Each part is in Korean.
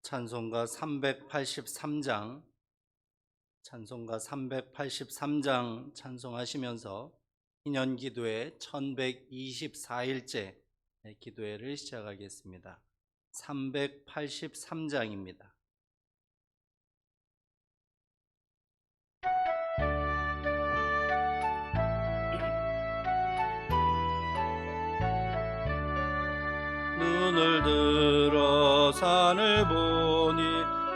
찬송가 383장 찬송하시면서 희년기도회 1124일째 기도회를 시작하겠습니다. 383장입니다. 눈을 들어 산을 보니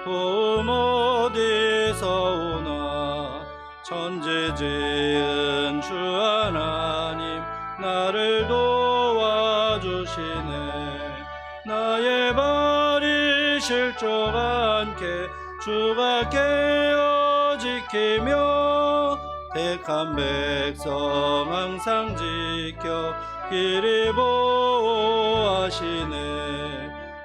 도움 어디서 오나. 천지 지은 주 하나님 나를 도와주시네. 나의 발이 실족 않게 주가 깨어 지키며 택한 백성 항상 지켜 길이 보호하시네.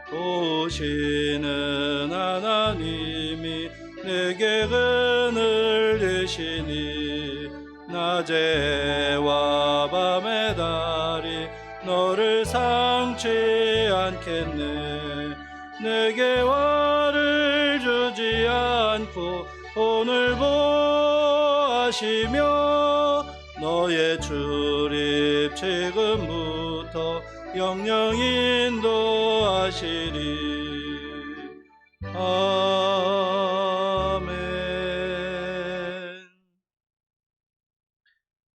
도우시는 하나님이 내게 그늘 되시니. 낮의 해와 밤의 달이 너를 상치 않겠네. 내게 화를 주지 않고 오늘 보호하시며 너의 출입 지금부터 영영 인도하시리. 아멘.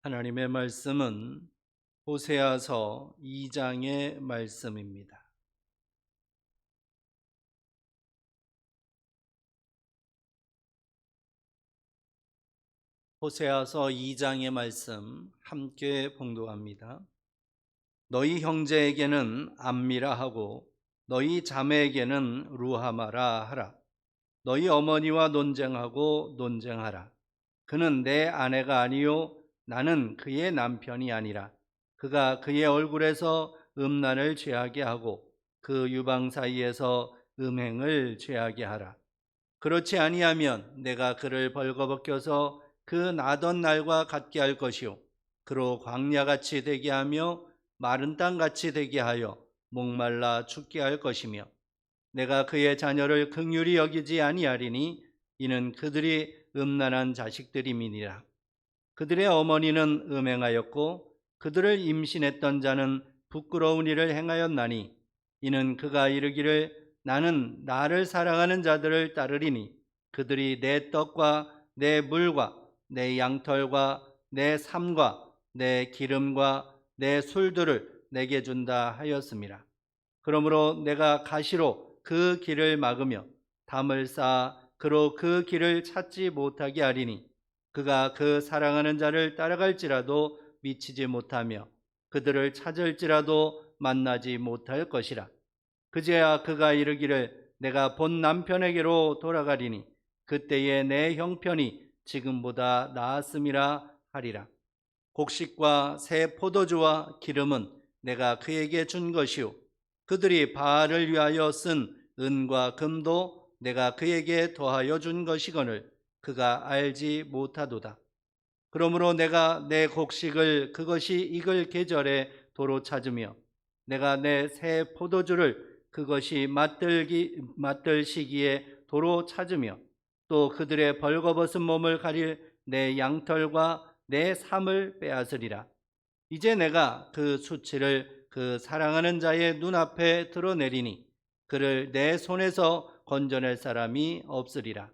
하나님의 말씀은 호세아서 2장의 말씀입니다. 호세아서 2장의 말씀 함께 봉독합니다. 너희 형제에게는 암미라 하고 너희 자매에게는 루하마라 하라. 너희 어머니와 논쟁하고 논쟁하라. 그는 내 아내가 아니요 나는 그의 남편이 아니라. 그가 그의 얼굴에서 음란을 죄하게 하고 그 유방 사이에서 음행을 죄하게 하라. 그렇지 아니하면 내가 그를 벌거벗겨서 그 나던 날과 같게 할 것이요 그로 광야같이 되게 하며 마른 땅같이 되게 하여 목말라 죽게 할 것이며, 내가 그의 자녀를 긍휼히 여기지 아니하리니 이는 그들이 음란한 자식들임이니라. 그들의 어머니는 음행하였고 그들을 임신했던 자는 부끄러운 일을 행하였나니 이는 그가 이르기를 나는 나를 사랑하는 자들을 따르리니 그들이 내 떡과 내 물과 내 양털과 내 삶과 내 기름과 내 술들을 내게 준다 하였음이라. 그러므로 내가 가시로 그 길을 막으며 담을 쌓아 그로 그 길을 찾지 못하게 하리니 그가 그 사랑하는 자를 따라갈지라도 미치지 못하며 그들을 찾을지라도 만나지 못할 것이라. 그제야 그가 이르기를 내가 본 남편에게로 돌아가리니 그때에 내 형편이 지금보다 나았음이라 하리라. 곡식과 새 포도주와 기름은 내가 그에게 준 것이요 그들이 바알을 위하여 쓴 은과 금도 내가 그에게 더하여 준 것이거늘 그가 알지 못하도다. 그러므로 내가 내 곡식을 그것이 익을 계절에 도로 찾으며 내가 내 새 포도주를 그것이 맛들 시기에 도로 찾으며 또 그들의 벌거벗은 몸을 가릴 내 양털과 내 삶을 빼앗으리라. 이제 내가 그 수치를 그 사랑하는 자의 눈앞에 드러내리니 그를 내 손에서 건져낼 사람이 없으리라.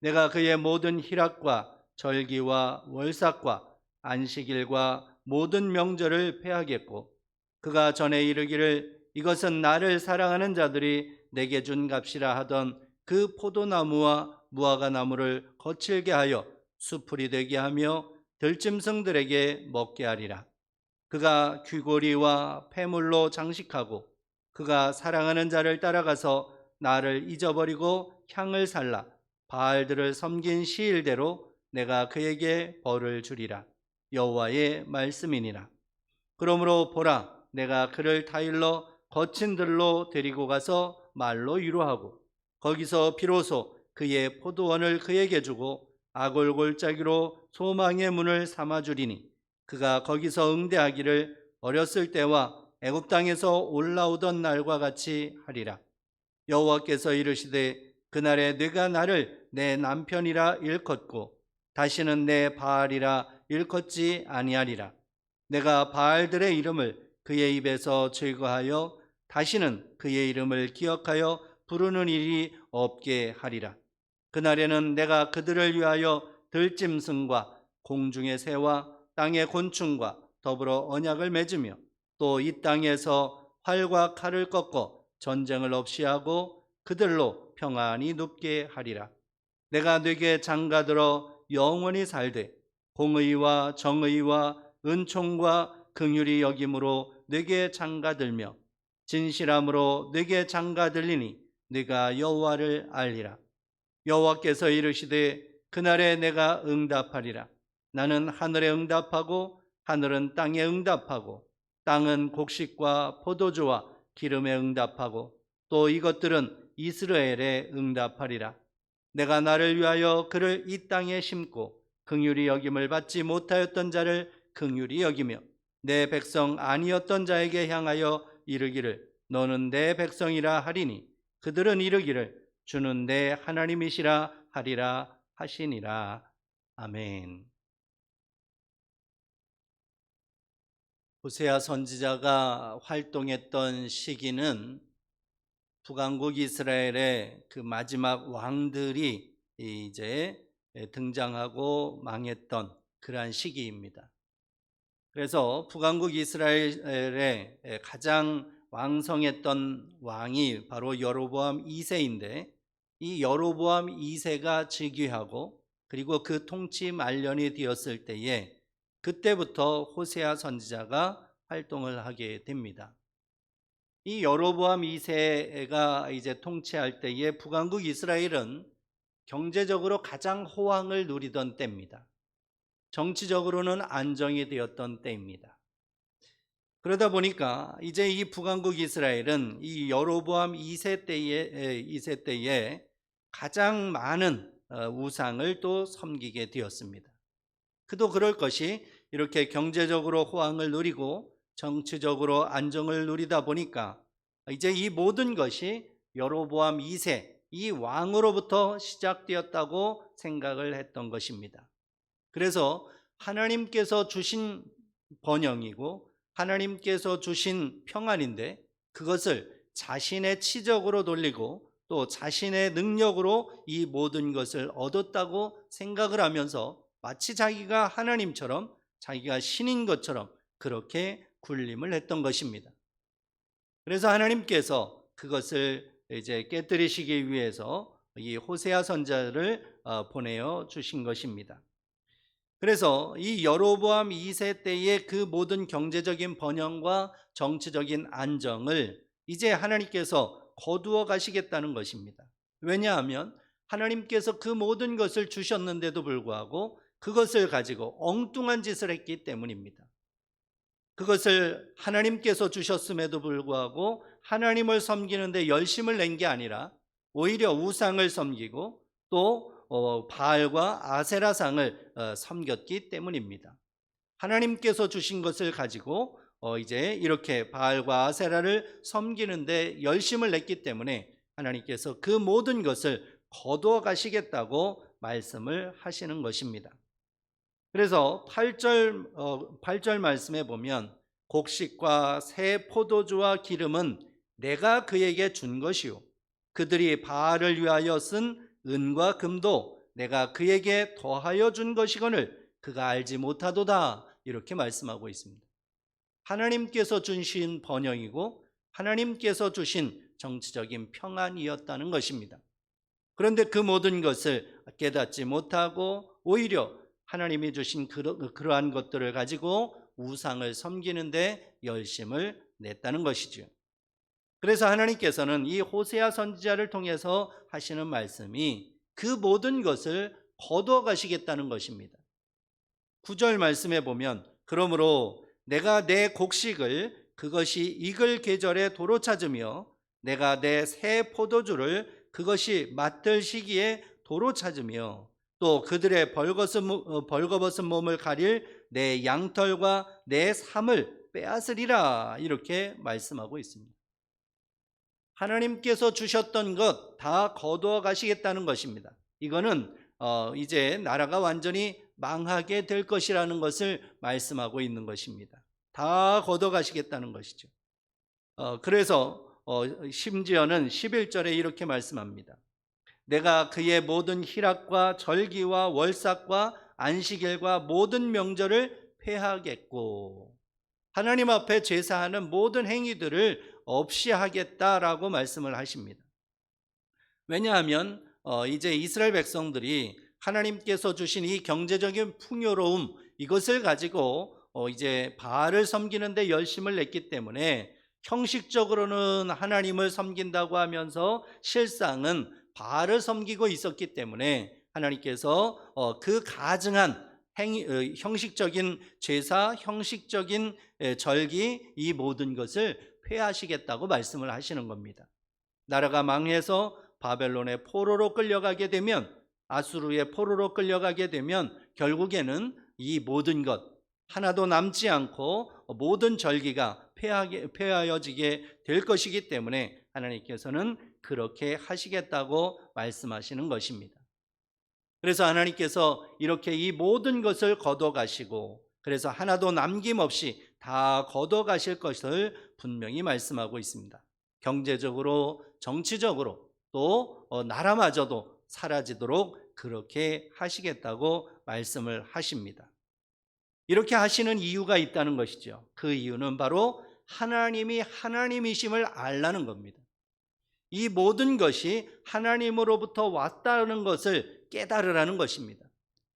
내가 그의 모든 희락과 절기와 월삭과 안식일과 모든 명절을 폐하겠고 그가 전에 이르기를 이것은 나를 사랑하는 자들이 내게 준 값이라 하던 그 포도나무와 무화과 나무를 거칠게 하여 수풀이 되게 하며 들짐승들에게 먹게 하리라. 그가 귀고리와 폐물로 장식하고 그가 사랑하는 자를 따라가서 나를 잊어버리고 향을 살라 바알들을 섬긴 시일대로 내가 그에게 벌을 주리라. 여호와의 말씀이니라. 그러므로 보라, 내가 그를 타일러 거친 들로 데리고 가서 말로 위로하고 거기서 비로소 그의 포도원을 그에게 주고 아골골짜기로 소망의 문을 삼아주리니 그가 거기서 응대하기를 어렸을 때와 애굽 땅에서 올라오던 날과 같이 하리라. 여호와께서 이르시되 그날에 네가 나를 내 남편이라 일컫고 다시는 내 바알이라 일컫지 아니하리라. 내가 바알들의 이름을 그의 입에서 제거하여 다시는 그의 이름을 기억하여 부르는 일이 없게 하리라. 그날에는 내가 그들을 위하여 들짐승과 공중의 새와 땅의 곤충과 더불어 언약을 맺으며 또 이 땅에서 활과 칼을 꺾어 전쟁을 없이 하고 그들로 평안히 눕게 하리라. 내가 네게 장가들어 영원히 살되 공의와 정의와 은총과 긍휼이 여김으로 네게 장가들며 진실함으로 네게 장가들리니 네가 여호와를 알리라. 여호와께서 이르시되 그날에 내가 응답하리라. 나는 하늘에 응답하고 하늘은 땅에 응답하고 땅은 곡식과 포도주와 기름에 응답하고 또 이것들은 이스라엘에 응답하리라. 내가 나를 위하여 그를 이 땅에 심고 긍휼히 여김을 받지 못하였던 자를 긍휼히 여기며 내 백성 아니었던 자에게 향하여 이르기를 너는 내 백성이라 하리니 그들은 이르기를 주는 내 하나님이시라 하리라 하시니라. 아멘. 호세아 선지자가 활동했던 시기는 북왕국 이스라엘의 그 마지막 왕들이 이제 등장하고 망했던 그러한 시기입니다. 그래서 북왕국 이스라엘의 가장 왕성했던 왕이 바로 여로보암 2세인데 이 여로보암 2세가 즉위하고 그리고 그 통치 말년이 되었을 때에 그때부터 호세아 선지자가 활동을 하게 됩니다. 이 여로보암 2세가 이제 통치할 때에 북왕국 이스라엘은 경제적으로 가장 호황을 누리던 때입니다. 정치적으로는 안정이 되었던 때입니다. 그러다 보니까 이제 이 북왕국 이스라엘은 이 여로보암 2세 때에 가장 많은 우상을 또 섬기게 되었습니다. 그도 그럴 것이 이렇게 경제적으로 호황을 누리고 정치적으로 안정을 누리다 보니까 이제 이 모든 것이 여로보암 2세 이 왕으로부터 시작되었다고 생각을 했던 것입니다. 그래서 하나님께서 주신 번영이고 하나님께서 주신 평안인데 그것을 자신의 치적으로 돌리고 또 자신의 능력으로 이 모든 것을 얻었다고 생각을 하면서 마치 자기가 하나님처럼 자기가 신인 것처럼 그렇게 군림을 했던 것입니다. 그래서 하나님께서 그것을 이제 깨뜨리시기 위해서 이 호세아 선지자를 보내어 주신 것입니다. 그래서 이 여로보암 2세 때의 그 모든 경제적인 번영과 정치적인 안정을 이제 하나님께서 거두어 가시겠다는 것입니다. 왜냐하면 하나님께서 그 모든 것을 주셨는데도 불구하고 그것을 가지고 엉뚱한 짓을 했기 때문입니다. 그것을 하나님께서 주셨음에도 불구하고 하나님을 섬기는데 열심을 낸 게 아니라 오히려 우상을 섬기고 또 바알과 아세라상을 섬겼기 때문입니다. 하나님께서 주신 것을 가지고 이제 이렇게 바알과 아세라를 섬기는데 열심을 냈기 때문에 하나님께서 그 모든 것을 거두어 가시겠다고 말씀을 하시는 것입니다. 그래서 8절 말씀에 보면 곡식과 새 포도주와 기름은 내가 그에게 준 것이요 그들이 바알을 위하여 쓴 은과 금도 내가 그에게 더하여 준 것이거늘 그가 알지 못하도다 이렇게 말씀하고 있습니다. 하나님께서 주신 번영이고 하나님께서 주신 정치적인 평안이었다는 것입니다. 그런데 그 모든 것을 깨닫지 못하고 오히려 하나님이 주신 그러한 것들을 가지고 우상을 섬기는데 열심을 냈다는 것이죠. 그래서 하나님께서는 이 호세아 선지자를 통해서 하시는 말씀이 그 모든 것을 거두어 가시겠다는 것입니다. 9절 말씀에 보면 그러므로 내가 내 곡식을 그것이 익을 계절에 도로 찾으며 내가 내 새 포도주를 그것이 맛들 시기에 도로 찾으며 또 그들의 벌거벗은 몸을 가릴 내 양털과 내 삶을 빼앗으리라 이렇게 말씀하고 있습니다. 하나님께서 주셨던 것 다 거두어 가시겠다는 것입니다. 이거는 이제 나라가 완전히 망하게 될 것이라는 것을 말씀하고 있는 것입니다. 다 거둬 가시겠다는 것이죠. 그래서 심지어는 11절에 이렇게 말씀합니다. 내가 그의 모든 희락과 절기와 월삭과 안식일과 모든 명절을 폐하겠고, 하나님 앞에 제사하는 모든 행위들을 없이 하겠다라고 말씀을 하십니다. 왜냐하면 이제 이스라엘 백성들이 하나님께서 주신 이 경제적인 풍요로움, 이것을 가지고 이제 바알을 섬기는 데 열심을 냈기 때문에 형식적으로는 하나님을 섬긴다고 하면서 실상은 바알을 섬기고 있었기 때문에 하나님께서 그 가증한 형식적인 제사, 형식적인 절기, 이 모든 것을 폐하시겠다고 말씀을 하시는 겁니다. 나라가 망해서 바벨론의 포로로 끌려가게 되면, 아수르의 포로로 끌려가게 되면 결국에는 이 모든 것 하나도 남지 않고 모든 절기가 폐하여지게 될 것이기 때문에 하나님께서는 그렇게 하시겠다고 말씀하시는 것입니다. 그래서 하나님께서 이렇게 이 모든 것을 거둬가시고, 그래서 하나도 남김없이 다 거둬가실 것을 분명히 말씀하고 있습니다. 경제적으로, 정치적으로, 또 나라마저도 사라지도록 그렇게 하시겠다고 말씀을 하십니다. 이렇게 하시는 이유가 있다는 것이죠. 그 이유는 바로 하나님이 하나님이심을 알라는 겁니다. 이 모든 것이 하나님으로부터 왔다는 것을 깨달으라는 것입니다.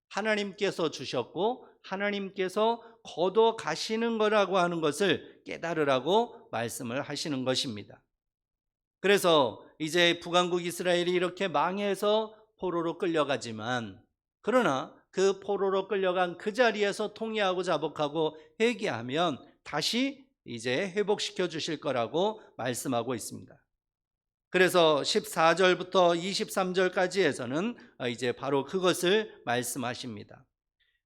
하나님께서 주셨고 하나님께서 거둬 가시는 거라고 하는 것을 깨달으라고 말씀을 하시는 것입니다. 그래서 이제 북왕국 이스라엘이 이렇게 망해서 포로로 끌려가지만, 그러나 그 포로로 끌려간 그 자리에서 통회하고 자복하고 회개하면 다시 이제 회복시켜 주실 거라고 말씀하고 있습니다. 그래서 14절부터 23절까지에서는 이제 바로 그것을 말씀하십니다.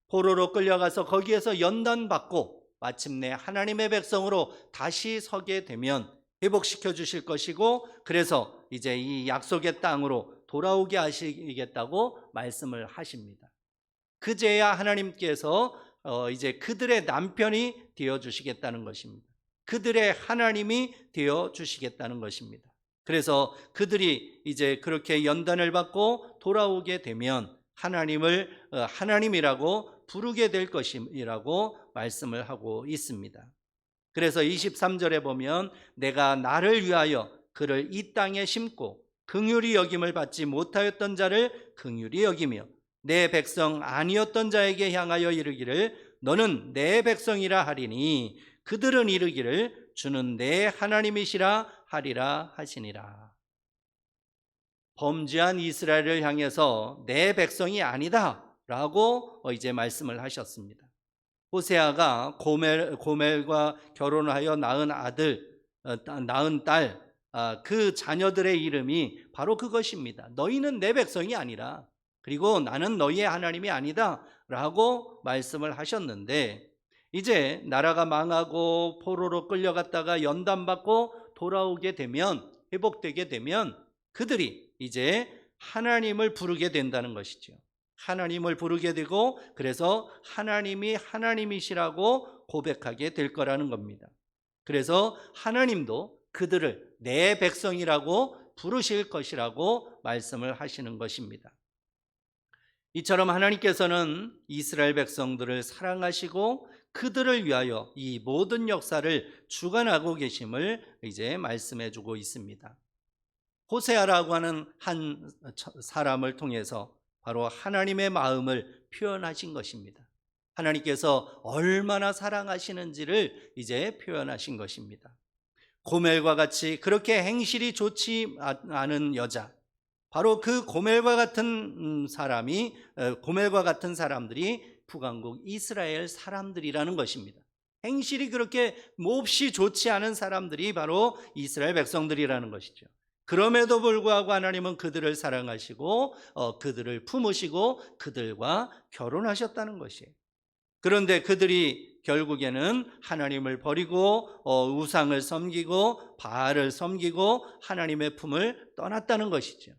포로로 끌려가서 거기에서 연단받고 마침내 하나님의 백성으로 다시 서게 되면 회복시켜 주실 것이고, 그래서 이제 이 약속의 땅으로 돌아오게 하시겠다고 말씀을 하십니다. 그제야 하나님께서 이제 그들의 남편이 되어 주시겠다는 것입니다. 그들의 하나님이 되어 주시겠다는 것입니다. 그래서 그들이 이제 그렇게 연단을 받고 돌아오게 되면 하나님을 하나님이라고 부르게 될 것이라고 말씀을 하고 있습니다. 그래서 23절에 보면 내가 나를 위하여 그를 이 땅에 심고 긍휼히 여김을 받지 못하였던 자를 긍휼히 여기며 내 백성 아니었던 자에게 향하여 이르기를 너는 내 백성이라 하리니 그들은 이르기를 주는 내 하나님이시라 하리라 하시니라. 범죄한 이스라엘을 향해서 내 백성이 아니다 라고 이제 말씀을 하셨습니다. 호세아가 고멜과 결혼하여 낳은 낳은 딸, 그 자녀들의 이름이 바로 그것입니다. 너희는 내 백성이 아니라, 그리고 나는 너희의 하나님이 아니다 라고 말씀을 하셨는데, 이제 나라가 망하고 포로로 끌려갔다가 연단받고 돌아오게 되면, 회복되게 되면 그들이 이제 하나님을 부르게 된다는 것이죠. 하나님을 부르게 되고, 그래서 하나님이 하나님이시라고 고백하게 될 거라는 겁니다. 그래서 하나님도 그들을 내 백성이라고 부르실 것이라고 말씀을 하시는 것입니다. 이처럼 하나님께서는 이스라엘 백성들을 사랑하시고 그들을 위하여 이 모든 역사를 주관하고 계심을 이제 말씀해 주고 있습니다. 호세아라고 하는 한 사람을 통해서 바로 하나님의 마음을 표현하신 것입니다. 하나님께서 얼마나 사랑하시는지를 이제 표현하신 것입니다. 고멜과 같이 그렇게 행실이 좋지 않은 여자, 바로 그 고멜과 같은 사람들이 북왕국 이스라엘 사람들이라는 것입니다. 행실이 그렇게 몹시 좋지 않은 사람들이 바로 이스라엘 백성들이라는 것이죠. 그럼에도 불구하고 하나님은 그들을 사랑하시고 그들을 품으시고 그들과 결혼하셨다는 것이에요. 그런데 그들이 결국에는 하나님을 버리고 우상을 섬기고 바알을 섬기고 하나님의 품을 떠났다는 것이죠.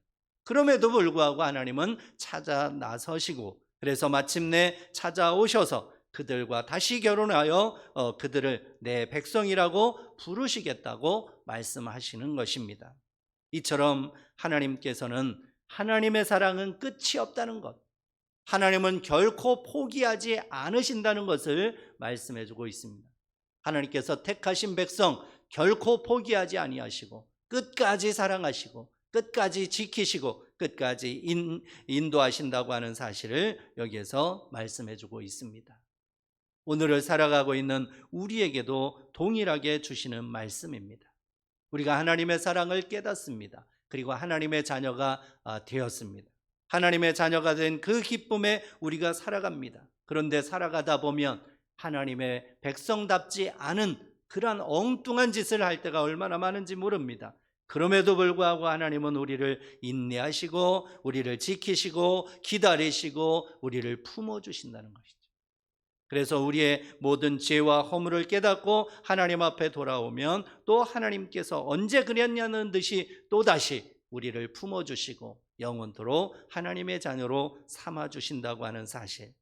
그럼에도 불구하고 하나님은 찾아 나서시고, 그래서 마침내 찾아오셔서 그들과 다시 결혼하여 그들을 내 백성이라고 부르시겠다고 말씀하시는 것입니다. 이처럼 하나님께서는 하나님의 사랑은 끝이 없다는 것, 하나님은 결코 포기하지 않으신다는 것을 말씀해 주고 있습니다. 하나님께서 택하신 백성 결코 포기하지 아니하시고 끝까지 사랑하시고 끝까지 지키시고 끝까지 인도하신다고 하는 사실을 여기에서 말씀해 주고 있습니다. 오늘을 살아가고 있는 우리에게도 동일하게 주시는 말씀입니다. 우리가 하나님의 사랑을 깨닫습니다. 그리고 하나님의 자녀가 되었습니다. 하나님의 자녀가 된 그 기쁨에 우리가 살아갑니다. 그런데 살아가다 보면 하나님의 백성답지 않은 그러한 엉뚱한 짓을 할 때가 얼마나 많은지 모릅니다. 그럼에도 불구하고 하나님은 우리를 인내하시고 우리를 지키시고 기다리시고 우리를 품어주신다는 것이죠. 그래서 우리의 모든 죄와 허물을 깨닫고 하나님 앞에 돌아오면 또 하나님께서 언제 그랬냐는 듯이 또다시 우리를 품어주시고 영원토록 하나님의 자녀로 삼아주신다고 하는 사실,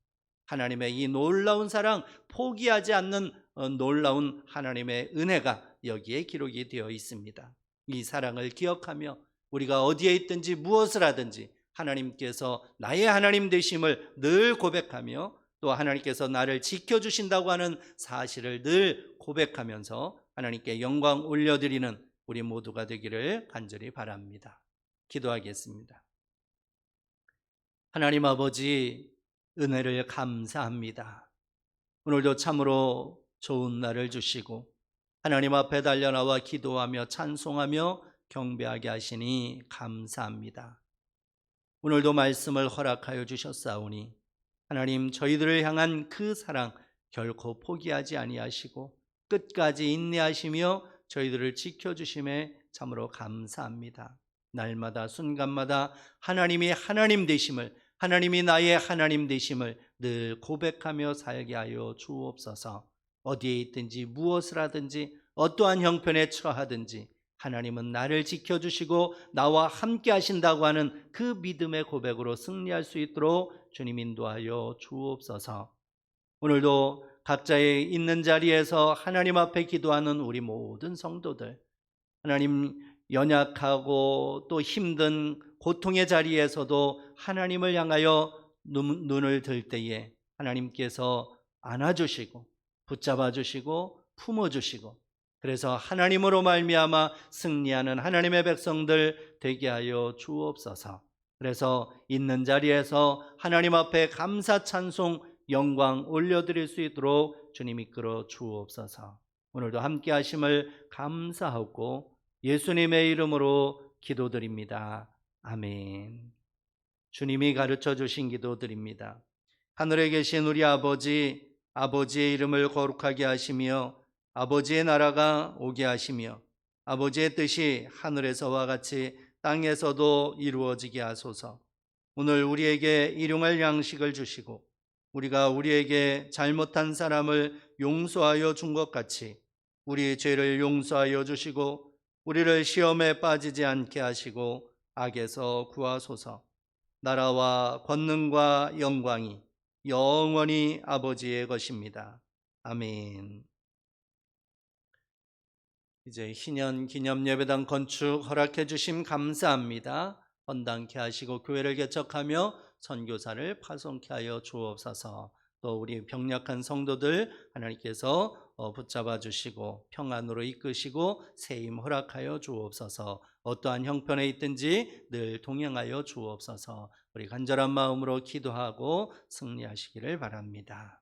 하나님의 이 놀라운 사랑, 포기하지 않는 놀라운 하나님의 은혜가 여기에 기록이 되어 있습니다. 이 사랑을 기억하며 우리가 어디에 있든지 무엇을 하든지 하나님께서 나의 하나님 되심을 늘 고백하며 또 하나님께서 나를 지켜주신다고 하는 사실을 늘 고백하면서 하나님께 영광 올려드리는 우리 모두가 되기를 간절히 바랍니다. 기도하겠습니다. 하나님 아버지, 은혜를 감사합니다. 오늘도 참으로 좋은 날을 주시고 하나님 앞에 달려나와 기도하며 찬송하며 경배하게 하시니 감사합니다. 오늘도 말씀을 허락하여 주셨사오니 하나님, 저희들을 향한 그 사랑 결코 포기하지 아니하시고 끝까지 인내하시며 저희들을 지켜주심에 참으로 감사합니다. 날마다 순간마다 하나님이 하나님 되심을, 하나님이 나의 하나님 되심을 늘 고백하며 살게 하여 주옵소서. 어디에 있든지 무엇을 하든지 어떠한 형편에 처하든지 하나님은 나를 지켜주시고 나와 함께 하신다고 하는 그 믿음의 고백으로 승리할 수 있도록 주님 인도하여 주옵소서. 오늘도 각자의 있는 자리에서 하나님 앞에 기도하는 우리 모든 성도들, 하나님, 연약하고 또 힘든 고통의 자리에서도 하나님을 향하여 눈을 들 때에 하나님께서 안아주시고 붙잡아 주시고 품어주시고, 그래서 하나님으로 말미암아 승리하는 하나님의 백성들 되게 하여 주옵소서. 그래서 있는 자리에서 하나님 앞에 감사 찬송 영광 올려드릴 수 있도록 주님 이끌어 주옵소서. 오늘도 함께 하심을 감사하고 예수님의 이름으로 기도드립니다. 아멘. 주님이 가르쳐 주신 기도드립니다. 하늘에 계신 우리 아버지, 아버지의 이름을 거룩하게 하시며 아버지의 나라가 오게 하시며 아버지의 뜻이 하늘에서와 같이 땅에서도 이루어지게 하소서. 오늘 우리에게 일용할 양식을 주시고 우리가 우리에게 잘못한 사람을 용서하여 준 것 같이 우리 죄를 용서하여 주시고 우리를 시험에 빠지지 않게 하시고 악에서 구하소서. 나라와 권능과 영광이 영원히 아버지의 것입니다. 아멘. 이제 희년 기념 예배당 건축 허락해 주심 감사합니다. 헌당케 하시고 교회를 개척하며 선교사를 파송케 하여 주옵소서. 또 우리 병약한 성도들 하나님께서 붙잡아 주시고 평안으로 이끄시고 세임 허락하여 주옵소서. 어떠한 형편에 있든지 늘 동행하여 주옵소서. 우리 간절한 마음으로 기도하고 승리하시기를 바랍니다.